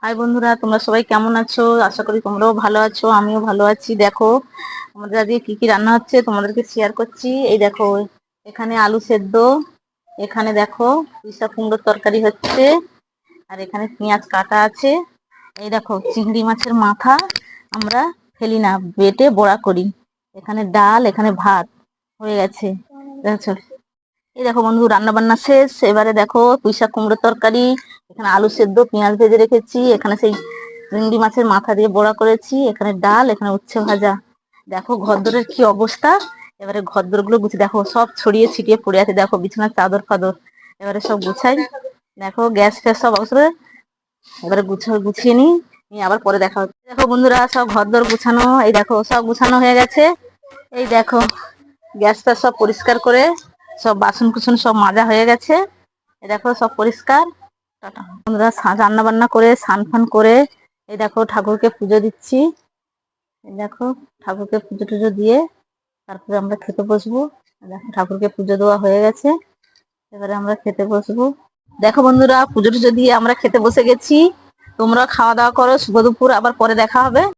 High বন্ধুরা, তোমরা সবাই কেমন আছো? আশা করি তোমরাও ভালো আছো, আমিও ভালো আছি। দেখো আমাদের আজকে কি কি রান্না হচ্ছে তোমাদেরকে শেয়ার করছি। এই দেখো, এখানে আলু সেদ্ধ, এখানে দেখো পুঁইশাক কুমড়োর তরকারি হচ্ছে, আর এখানে পেঁয়াজ কাটা আছে। এই দেখো চিংড়ি মাছের মাথা আমরা ফেলি না, বেটে বড়া করি। এখানে ডাল, এখানে ভাত হয়ে গেছে। দেখছো, এই দেখো বন্ধু, রান্না বান্না শেষ। এবারে দেখো পুঁইশাক কুমড়োর তরকারি, এখানে আলু সেদ্ধ, পেঁয়াজ ভেজে রেখেছি, এখানে সেই চিংড়ি মাছের মাথা দিয়ে বড়া করেছি, এখানে ডাল, এখানে উচ্ছে ভাজা। দেখো ঘরদোরের কি অবস্থা। এবারে ঘরদোর গুলো গুছিয়ে, দেখো সব ছড়িয়ে ছিটিয়ে পড়ে আছে, দেখো বিছানার চাদর ফাদর। এবারে সব গুছাই। দেখো গ্যাস ফ্যাস সব অবসরে এবারে গুছিয়ে নিয়ে আবার পরে দেখা হচ্ছে। দেখো বন্ধুরা, সব ঘরদোর গুছানো, এই দেখো সব গুছানো হয়ে গেছে। এই দেখো গ্যাসটা সব পরিষ্কার করে সব বাসন কুসন সব মাজা হয়ে গেছে। এই দেখো সব পরিষ্কার। টাটা। বন্ধুরা, রান্না বান্না করে স্নান ফান করে এই দেখো ঠাকুরকে পুজো দিচ্ছি। এই দেখো ঠাকুরকে পুজো টুজো দিয়ে তারপরে আমরা খেতে বসবো। দেখো ঠাকুরকে পুজো দেওয়া হয়ে গেছে, এবারে আমরা খেতে বসবো। দেখো বন্ধুরা, পুজো টুজো দিয়ে আমরা খেতে বসে গেছি। তোমরা খাওয়া দাওয়া করো, শুভ দুপুর, আবার পরে দেখা হবে।